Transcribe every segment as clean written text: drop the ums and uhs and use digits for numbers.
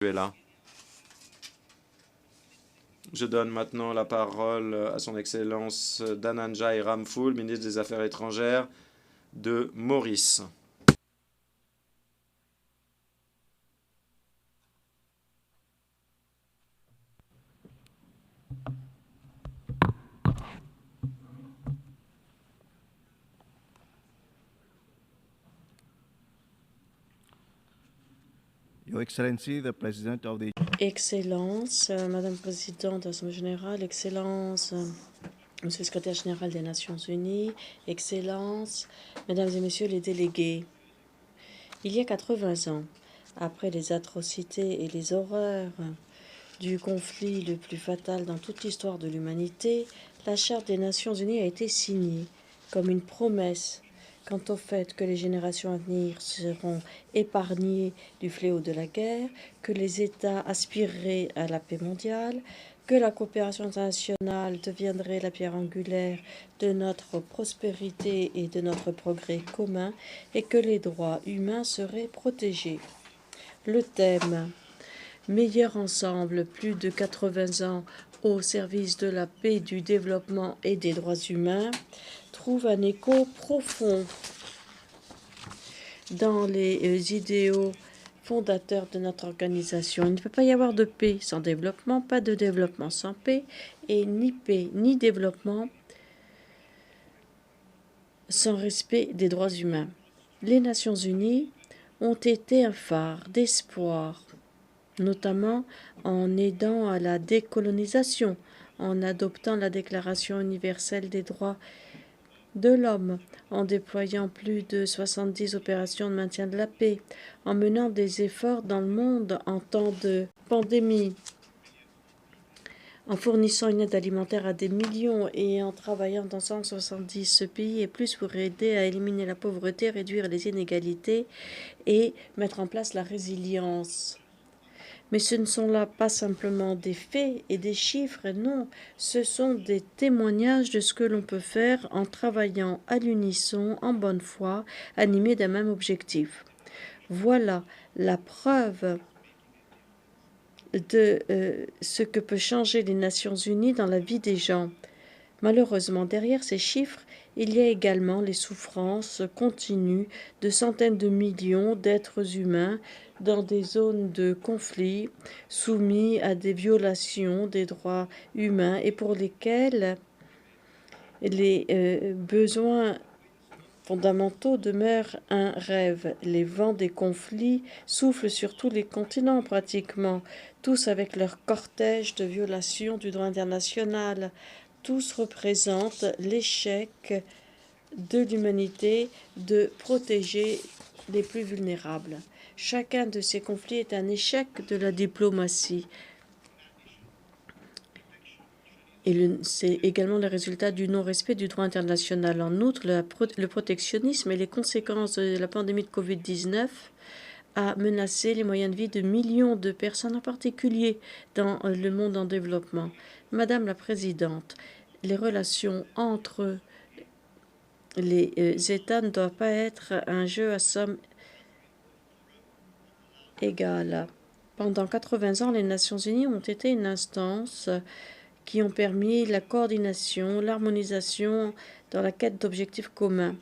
Venezuela. Je donne maintenant la parole à son Excellence Dananjay Ramphul, ministre des Affaires étrangères de Maurice. Your Excellency, the President of the Excellence, Madame la Présidente de l'Assemblée générale, Excellence, Monsieur le Secrétaire général des Nations Unies, Excellence, Mesdames et Messieurs les délégués. Il y a 80 ans, après les atrocités et les horreurs du conflit le plus fatal dans toute l'histoire de l'humanité, la Charte des Nations Unies a été signée comme une promesse quant au fait que les générations à venir seront épargnées du fléau de la guerre, que les États aspireraient à la paix mondiale, que la coopération internationale deviendrait la pierre angulaire de notre prospérité et de notre progrès commun, et que les droits humains seraient protégés. Le thème « Meilleur ensemble, plus de 80 ans au service de la paix, du développement et des droits humains » trouve un écho profond dans les idéaux fondateurs de notre organisation. Il ne peut pas y avoir de paix sans développement, pas de développement sans paix, et ni paix ni développement sans respect des droits humains. Les Nations Unies ont été un phare d'espoir, notamment en aidant à la décolonisation, en adoptant la Déclaration universelle des droits de l'homme, en déployant plus de 70 opérations de maintien de la paix, en menant des efforts dans le monde en temps de pandémie, en fournissant une aide alimentaire à des millions et en travaillant dans 170 pays et plus pour aider à éliminer la pauvreté, réduire les inégalités et mettre en place la résilience. Mais ce ne sont là pas simplement des faits et des chiffres, non, ce sont des témoignages de ce que l'on peut faire en travaillant à l'unisson, en bonne foi, animés d'un même objectif. Voilà la preuve de ce que peut changer les Nations Unies dans la vie des gens. Malheureusement, derrière ces chiffres, il y a également les souffrances continues de centaines de millions d'êtres humains dans des zones de conflit, soumis à des violations des droits humains et pour lesquels les besoins fondamentaux demeurent un rêve. Les vents des conflits soufflent sur tous les continents pratiquement, tous avec leur cortège de violations du droit international. Tous représentent l'échec de l'humanité de protéger les plus vulnérables. Chacun de ces conflits est un échec de la diplomatie. Et c'est également le résultat du non-respect du droit international. En outre, le protectionnisme et les conséquences de la pandémie de Covid-19 a menacé les moyens de vie de millions de personnes, en particulier dans le monde en développement. Madame la Présidente, les relations entre les États ne doivent pas être un jeu à somme égale. Pendant 80 ans, les Nations Unies ont été une instance qui ont permis la coordination, l'harmonisation dans la quête d'objectifs communs.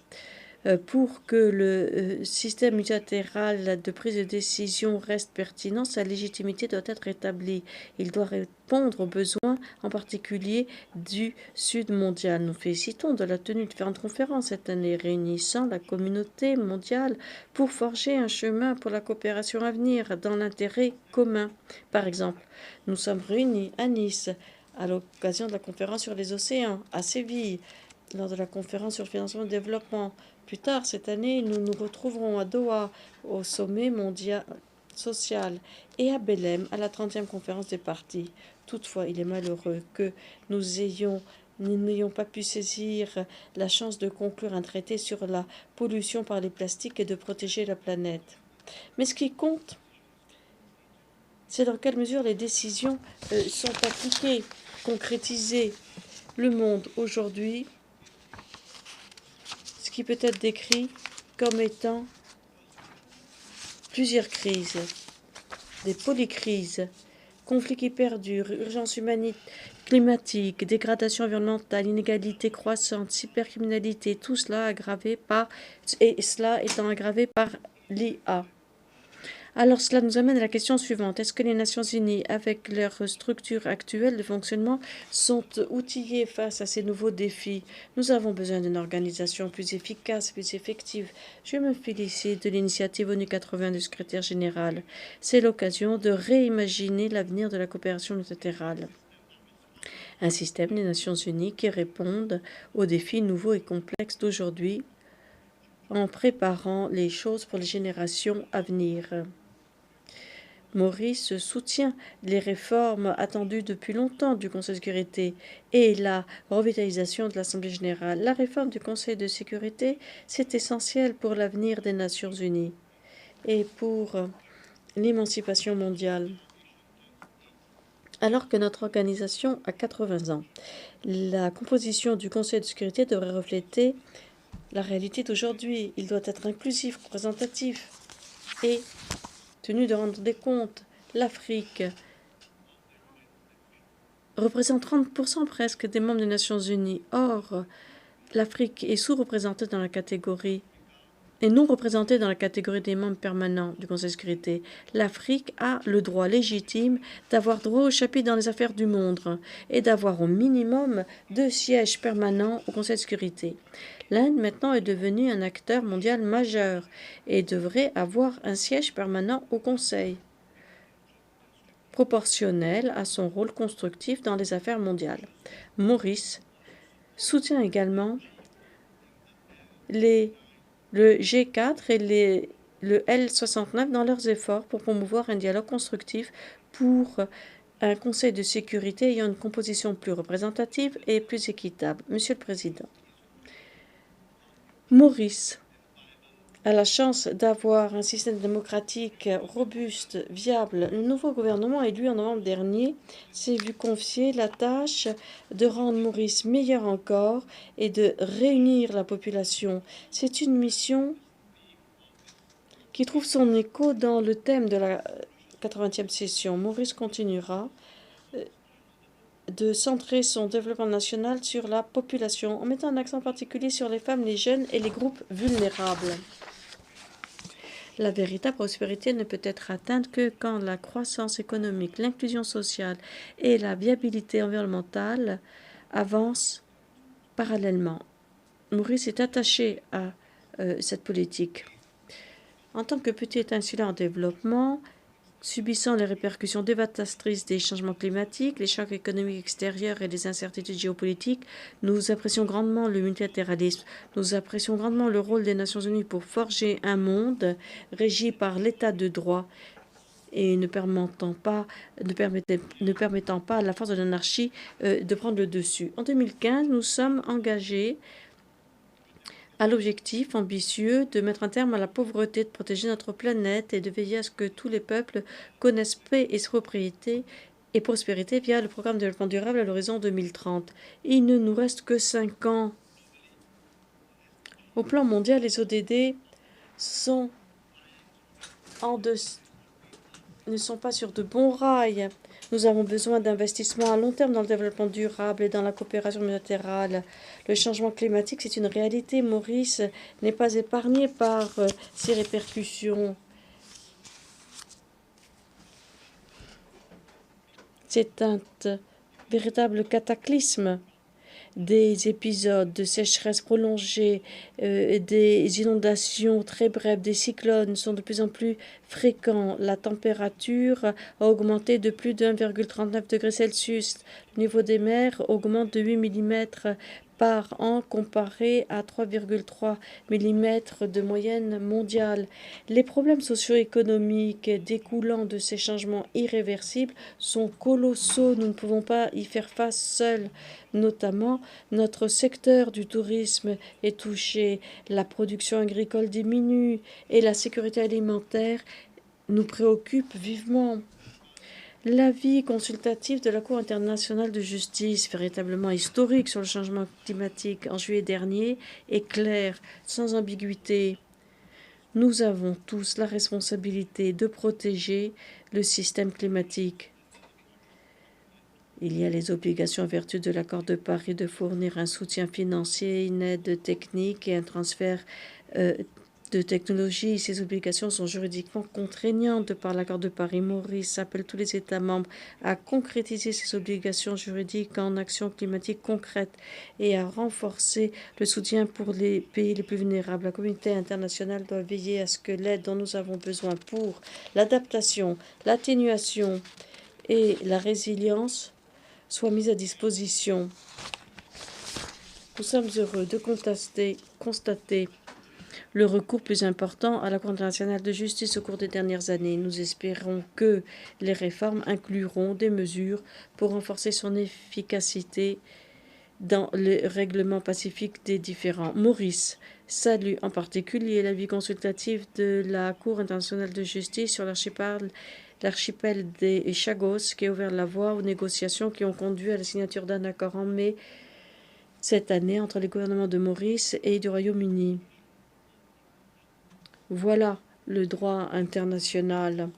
Pour que le système multilatéral de prise de décision reste pertinent, sa légitimité doit être établie. Il doit répondre aux besoins, en particulier du Sud mondial. Nous félicitons de la tenue de différentes conférences cette année, réunissant la communauté mondiale pour forger un chemin pour la coopération à venir dans l'intérêt commun. Par exemple, nous sommes réunis à Nice à l'occasion de la conférence sur les océans, à Séville, lors de la conférence sur le financement et le développement. Plus tard cette année, nous nous retrouverons à Doha, au sommet mondial social, et à Belém, à la 30e conférence des partis. Toutefois, il est malheureux que nous n'ayons pas pu saisir la chance de conclure un traité sur la pollution par les plastiques et de protéger la planète. Mais ce qui compte, c'est dans quelle mesure les décisions sont appliquées, concrétisées. Le monde aujourd'hui, ce qui peut être décrit comme étant plusieurs crises. des polycrises, conflits qui perdurent, urgence climatique, dégradation environnementale, inégalité croissante, cybercriminalité, tout cela étant aggravé par l'IA. Alors cela nous amène à la question suivante. Est-ce que les Nations Unies, avec leur structure actuelle de fonctionnement, sont outillées face à ces nouveaux défis? Nous avons besoin d'une organisation plus efficace, plus effective. Je me félicite de l'initiative ONU 80 du secrétaire général. C'est l'occasion de réimaginer l'avenir de la coopération multilatérale. Un système des Nations Unies qui réponde aux défis nouveaux et complexes d'aujourd'hui en préparant les choses pour les générations à venir. Maurice soutient les réformes attendues depuis longtemps du Conseil de sécurité et la revitalisation de l'Assemblée générale. La réforme du Conseil de sécurité, c'est essentiel pour l'avenir des Nations unies et pour l'émancipation mondiale. Alors que notre organisation a 80 ans, la composition du Conseil de sécurité devrait refléter la réalité d'aujourd'hui. Il doit être inclusif, représentatif et tenu de rendre des comptes. L'Afrique représente 30% presque des membres des Nations Unies. Or, l'Afrique est sous-représentée dans la catégorie et non représentée dans la catégorie des membres permanents du Conseil de sécurité. L'Afrique a le droit légitime d'avoir droit au chapitre dans les affaires du monde et d'avoir au minimum 2 sièges permanents au Conseil de sécurité. L'Inde maintenant est devenue un acteur mondial majeur et devrait avoir un siège permanent au Conseil, proportionnel à son rôle constructif dans les affaires mondiales. Maurice soutient également le G4 et le L69 dans leurs efforts pour promouvoir un dialogue constructif pour un Conseil de sécurité ayant une composition plus représentative et plus équitable. Monsieur le Président, Maurice a la chance d'avoir un système démocratique robuste, viable. Le nouveau gouvernement élu en novembre dernier s'est vu confier la tâche de rendre Maurice meilleur encore et de réunir la population. C'est une mission qui trouve son écho dans le thème de la 80e session. Maurice continuera de centrer son développement national sur la population, en mettant un accent particulier sur les femmes, les jeunes et les groupes vulnérables. La véritable prospérité ne peut être atteinte que quand la croissance économique, l'inclusion sociale et la viabilité environnementale avancent parallèlement. Maurice est attaché à cette politique. En tant que petit État insulaire en développement, subissant les répercussions dévastatrices des changements climatiques, les chocs économiques extérieurs et les incertitudes géopolitiques, nous apprécions grandement le multilatéralisme. Nous apprécions grandement le rôle des Nations Unies pour forger un monde régi par l'état de droit et ne permettant pas à la force de l'anarchie de prendre le dessus. En 2015, nous sommes engagés à l'objectif ambitieux de mettre un terme à la pauvreté, de protéger notre planète et de veiller à ce que tous les peuples connaissent paix et prospérité via le programme de développement durable à l'horizon 2030. Il ne nous reste que 5 ans. Au plan mondial, les ODD ne sont pas sur de bons rails. Nous avons besoin d'investissements à long terme dans le développement durable et dans la coopération multilatérale. Le changement climatique, c'est une réalité. Maurice n'est pas épargné par ses répercussions. C'est un véritable cataclysme. Des épisodes de sécheresse prolongée, des inondations très brèves, des cyclones sont de plus en plus fréquents. La température a augmenté de plus de 1,39 degrés Celsius. Le niveau des mers augmente de 8 mm par an comparé à 3,3 mm de moyenne mondiale. Les problèmes socio-économiques découlant de ces changements irréversibles sont colossaux. Nous ne pouvons pas y faire face seuls. Notamment, notre secteur du tourisme est touché, la production agricole diminue et la sécurité alimentaire nous préoccupe vivement. L'avis consultatif de la Cour internationale de justice, véritablement historique sur le changement climatique en juillet dernier, est clair, sans ambiguïté. Nous avons tous la responsabilité de protéger le système climatique. Il y a les obligations en vertu de l'accord de Paris de fournir un soutien financier, une aide technique et un transfert de technologie. Ces obligations sont juridiquement contraignantes par l'accord de Paris. Maurice appelle tous les États membres à concrétiser ces obligations juridiques en actions climatiques concrètes et à renforcer le soutien pour les pays les plus vulnérables. La communauté internationale doit veiller à ce que l'aide dont nous avons besoin pour l'adaptation, l'atténuation et la résilience soit mise à disposition. Nous sommes heureux de constater le recours plus important à la Cour internationale de justice au cours des dernières années. Nous espérons que les réformes incluront des mesures pour renforcer son efficacité dans le règlement pacifique des différends. Maurice salue en particulier l'avis consultatif de la Cour internationale de justice sur l'archipel des Chagos qui a ouvert la voie aux négociations qui ont conduit à la signature d'un accord en mai cette année entre les gouvernements de Maurice et du Royaume-Uni. Voilà le droit international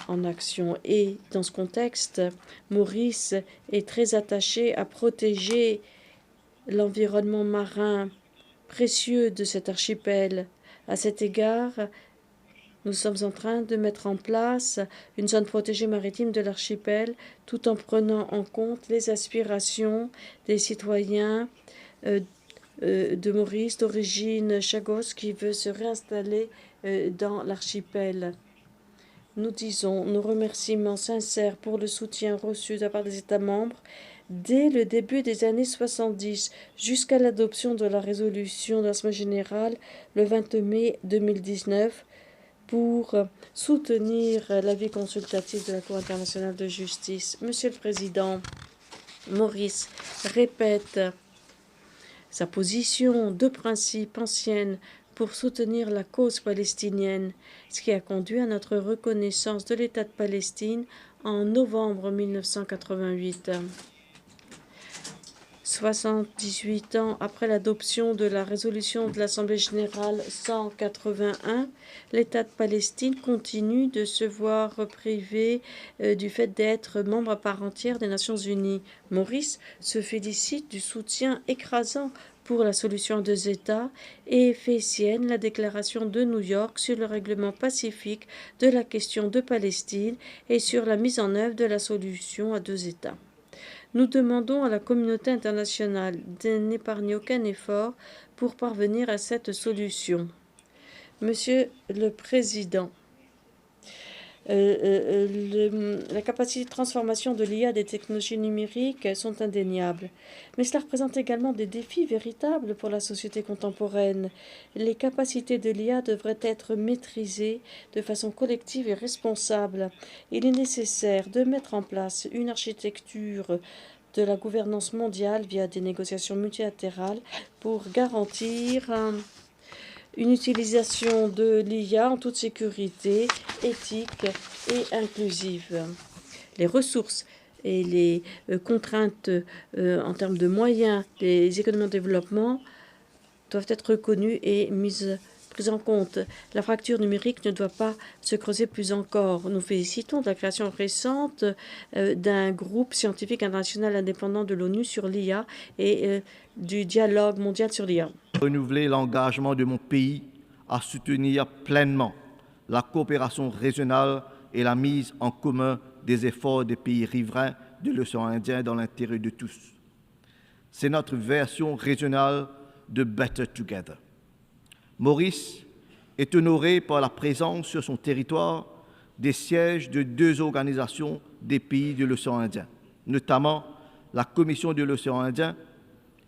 en action. Et dans ce contexte, Maurice est très attaché à protéger l'environnement marin précieux de cet archipel. À cet égard, nous sommes en train de mettre en place une zone protégée maritime de l'archipel tout en prenant en compte les aspirations des citoyens de Maurice d'origine Chagos qui veut se réinstaller dans l'archipel. Nous disons nos remerciements sincères pour le soutien reçu de la part des États membres dès le début des années 70 jusqu'à l'adoption de la résolution de l'Assemblée générale le 22 mai 2019 pour soutenir l'avis consultatif de la Cour internationale de justice. Monsieur le Président, Maurice répète sa position de principe ancienne pour soutenir la cause palestinienne, ce qui a conduit à notre reconnaissance de l'État de Palestine en novembre 1988. 78 ans après l'adoption de la résolution de l'Assemblée générale 181, l'État de Palestine continue de se voir privé du fait d'être membre à part entière des Nations unies. Maurice se félicite du soutien écrasant pour la solution à deux États et fait sienne la déclaration de New York sur le règlement pacifique de la question de Palestine et sur la mise en œuvre de la solution à deux États. Nous demandons à la communauté internationale de n'épargner aucun effort pour parvenir à cette solution. Monsieur le Président, la capacité de transformation de l'IA des technologies numériques sont indéniables. Mais cela représente également des défis véritables pour la société contemporaine. Les capacités de l'IA devraient être maîtrisées de façon collective et responsable. Il est nécessaire de mettre en place une architecture de la gouvernance mondiale via des négociations multilatérales pour garantir une utilisation de l'IA en toute sécurité, éthique et inclusive. Les ressources et les contraintes en termes de moyens des économies en développement doivent être reconnues et mises en compte. La fracture numérique ne doit pas se creuser plus encore. Nous félicitons de la création récente d'un groupe scientifique international indépendant de l'ONU sur l'IA et du dialogue mondial sur l'IA. Renouveler l'engagement de mon pays à soutenir pleinement la coopération régionale et la mise en commun des efforts des pays riverains de l'océan Indien dans l'intérêt de tous. C'est notre version régionale de Better Together. Maurice est honoré par la présence sur son territoire des sièges de deux organisations des pays de l'océan Indien, notamment la Commission de l'océan Indien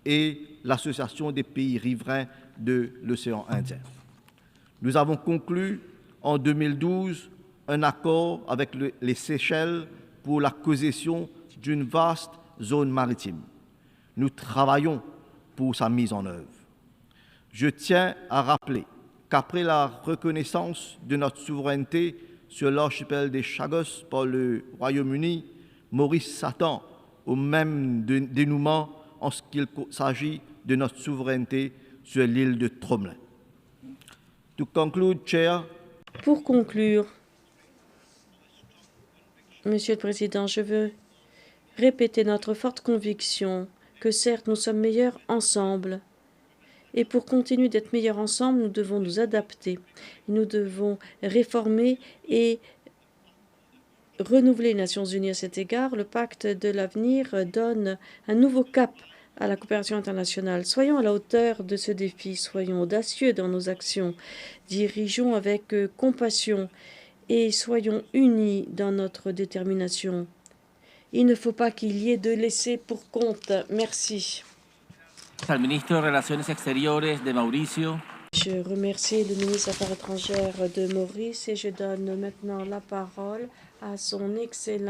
et l'Association des pays riverains de l'océan Indien. Nous avons conclu en 2012 un accord avec les Seychelles pour l'acquisition d'une vaste zone maritime. Nous travaillons pour sa mise en œuvre. Je tiens à rappeler qu'après la reconnaissance de notre souveraineté sur l'archipel des Chagos par le Royaume-Uni, Maurice s'attend au même dénouement en ce qu'il s'agit de notre souveraineté sur l'île de Tromelin. To conclude, Chair, pour conclure, Monsieur le Président, je veux répéter notre forte conviction que certes nous sommes meilleurs ensemble. Et pour continuer d'être meilleurs ensemble, nous devons nous adapter. Nous devons réformer et renouveler les Nations Unies à cet égard. Le pacte de l'avenir donne un nouveau cap à la coopération internationale. Soyons à la hauteur de ce défi, soyons audacieux dans nos actions, dirigeons avec compassion et soyons unis dans notre détermination. Il ne faut pas qu'il y ait de laissés pour compte. Merci. Al ministro de Relaciones Exteriores de Mauricio. Je remercie le ministre des Affaires étrangères de Maurice et je donne maintenant la parole à son Excellence.